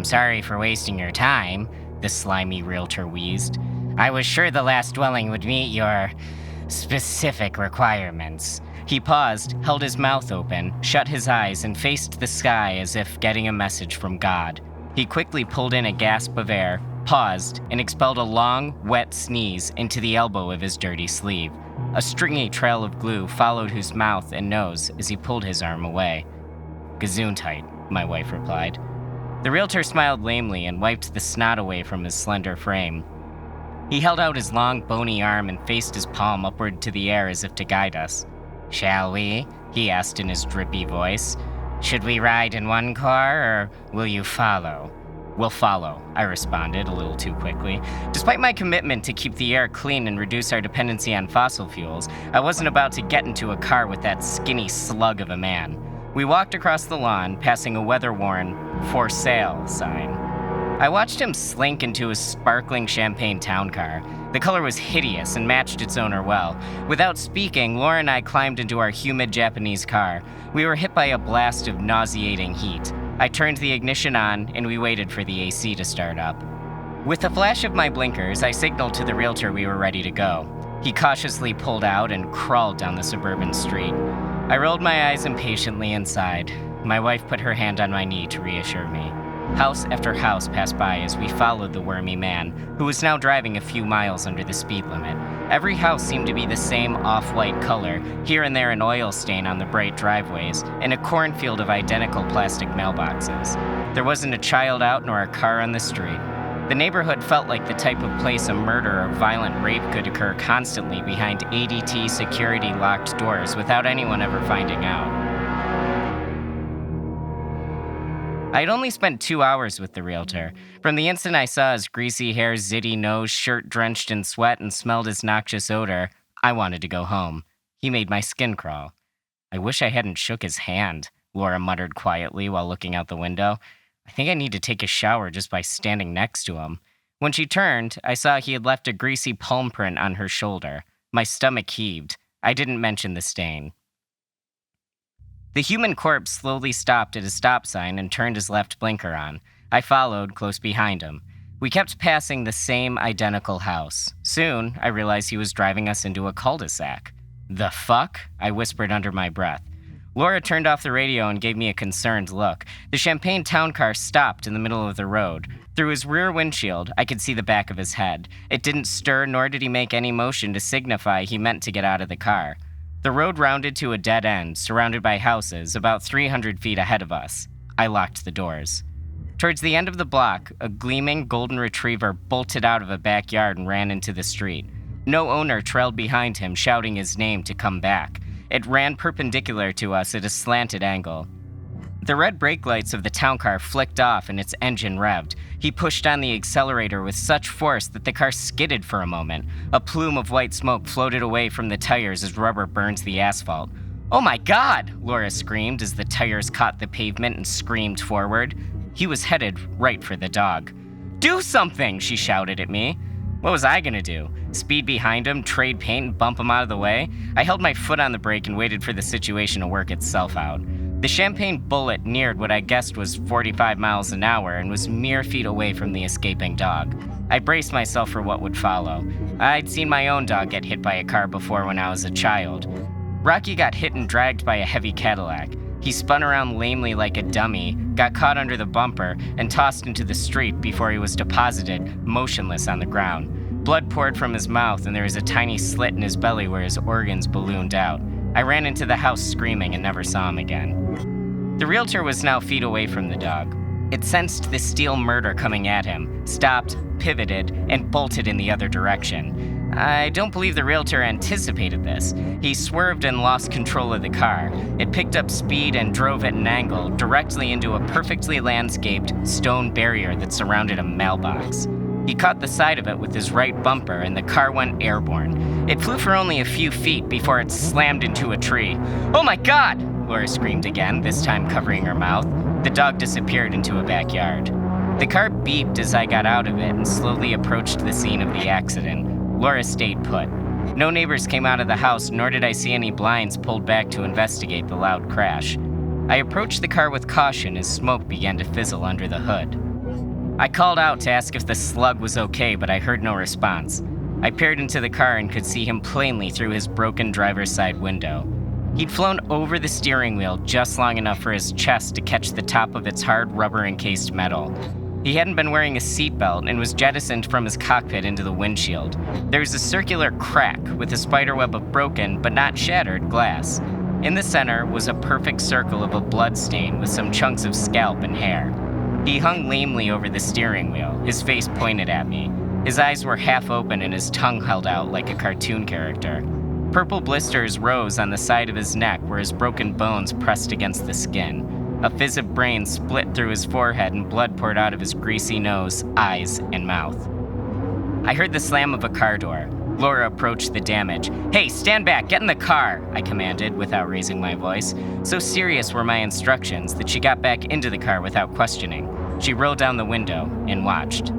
I'm sorry for wasting your time, the slimy realtor wheezed. I was sure the last dwelling would meet your specific requirements. He paused, held his mouth open, shut his eyes, and faced the sky as if getting a message from God. He quickly pulled in a gasp of air, paused, and expelled a long, wet sneeze into the elbow of his dirty sleeve. A stringy trail of glue followed his mouth and nose as he pulled his arm away. Gesundheit, my wife replied. The realtor smiled lamely and wiped the snot away from his slender frame. He held out his long, bony arm and faced his palm upward to the air as if to guide us. Shall we? He asked in his drippy voice. Should we ride in one car, or will you follow? We'll follow, I responded a little too quickly. Despite my commitment to keep the air clean and reduce our dependency on fossil fuels, I wasn't about to get into a car with that skinny slug of a man. We walked across the lawn, passing a weather-worn "For Sale" sign. I watched him slink into his sparkling champagne town car. The color was hideous and matched its owner well. Without speaking, Laura and I climbed into our humid Japanese car. We were hit by a blast of nauseating heat. I turned the ignition on, and we waited for the AC to start up. With a flash of my blinkers, I signaled to the realtor we were ready to go. He cautiously pulled out and crawled down the suburban street. I rolled my eyes impatiently inside. My wife put her hand on my knee to reassure me. House after house passed by as we followed the wormy man, who was now driving a few miles under the speed limit. Every house seemed to be the same off-white color, here and there an oil stain on the bright driveways, and a cornfield of identical plastic mailboxes. There wasn't a child out nor a car on the street. The neighborhood felt like the type of place a murder or violent rape could occur constantly behind ADT security-locked doors without anyone ever finding out. I'd only spent 2 hours with the realtor. From the instant I saw his greasy hair, zitty nose, shirt drenched in sweat, and smelled his noxious odor, I wanted to go home. He made my skin crawl. I wish I hadn't shook his hand, Laura muttered quietly while looking out the window. I think I need to take a shower just by standing next to him. When she turned, I saw he had left a greasy palm print on her shoulder. My stomach heaved. I didn't mention the stain. The human corpse slowly stopped at a stop sign and turned his left blinker on. I followed, close behind him. We kept passing the same identical house. Soon, I realized he was driving us into a cul-de-sac. The fuck? I whispered under my breath. Laura turned off the radio and gave me a concerned look. The Champagne town car stopped in the middle of the road. Through his rear windshield, I could see the back of his head. It didn't stir, nor did he make any motion to signify he meant to get out of the car. The road rounded to a dead end, surrounded by houses, about 300 feet ahead of us. I locked the doors. Towards the end of the block, a gleaming golden retriever bolted out of a backyard and ran into the street. No owner trailed behind him, shouting his name to come back. It ran perpendicular to us at a slanted angle. The red brake lights of the town car flicked off and its engine revved. He pushed on the accelerator with such force that the car skidded for a moment. A plume of white smoke floated away from the tires as rubber burns the asphalt. "Oh my God!" Laura screamed as the tires caught the pavement and screamed forward. He was headed right for the dog. "Do something!" she shouted at me. What was I gonna do? Speed behind him, trade paint, and bump him out of the way? I held my foot on the brake and waited for the situation to work itself out. The Champagne bullet neared what I guessed was 45 miles an hour and was mere feet away from the escaping dog. I braced myself for what would follow. I'd seen my own dog get hit by a car before when I was a child. Rocky got hit and dragged by a heavy Cadillac. He spun around lamely like a dummy, got caught under the bumper, and tossed into the street before he was deposited, motionless on the ground. Blood poured from his mouth, and there was a tiny slit in his belly where his organs ballooned out. I ran into the house screaming and never saw him again. The realtor was now feet away from the dog. It sensed the steel murder coming at him, stopped, pivoted, and bolted in the other direction. I don't believe the realtor anticipated this. He swerved and lost control of the car. It picked up speed and drove at an angle directly into a perfectly landscaped stone barrier that surrounded a mailbox. He caught the side of it with his right bumper, and the car went airborne. It flew for only a few feet before it slammed into a tree. "Oh my God!" Laura screamed again, this time covering her mouth. The dog disappeared into a backyard. The car beeped as I got out of it and slowly approached the scene of the accident. Laura stayed put. No neighbors came out of the house, nor did I see any blinds pulled back to investigate the loud crash. I approached the car with caution as smoke began to fizzle under the hood. I called out to ask if the slug was okay, but I heard no response. I peered into the car and could see him plainly through his broken driver's side window. He'd flown over the steering wheel just long enough for his chest to catch the top of its hard rubber-encased metal. He hadn't been wearing a seatbelt and was jettisoned from his cockpit into the windshield. There was a circular crack with a spiderweb of broken, but not shattered, glass. In the center was a perfect circle of a blood stain with some chunks of scalp and hair. He hung lamely over the steering wheel, his face pointed at me. His eyes were half open and his tongue held out like a cartoon character. Purple blisters rose on the side of his neck where his broken bones pressed against the skin. A fizz of brain split through his forehead and blood poured out of his greasy nose, eyes, and mouth. I heard the slam of a car door. Laura approached the damage. "Hey, stand back, get in the car," I commanded without raising my voice. So serious were my instructions that she got back into the car without questioning. She rolled down the window and watched.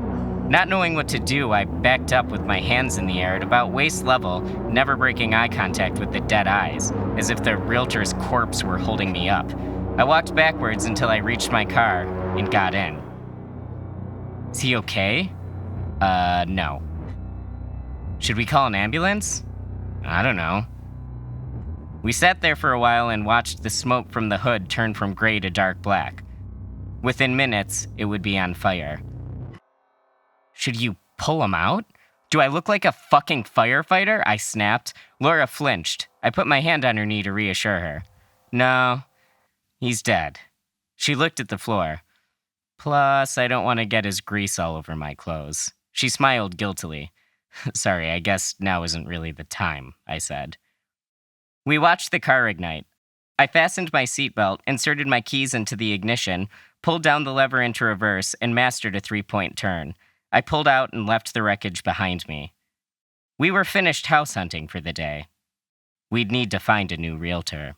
Not knowing what to do, I backed up with my hands in the air at about waist level, never breaking eye contact with the dead eyes, as if the realtor's corpse were holding me up. I walked backwards until I reached my car and got in. Is he okay? No. Should we call an ambulance? I don't know. We sat there for a while and watched the smoke from the hood turn from gray to dark black. Within minutes, it would be on fire. Should you pull him out? Do I look like a fucking firefighter? I snapped. Laura flinched. I put my hand on her knee to reassure her. No, he's dead. She looked at the floor. Plus, I don't want to get his grease all over my clothes. She smiled guiltily. Sorry, I guess now isn't really the time, I said. We watched the car ignite. I fastened my seatbelt, inserted my keys into the ignition, pulled down the lever into reverse, and mastered a 3-point turn. I pulled out and left the wreckage behind me. We were finished house hunting for the day. We'd need to find a new realtor.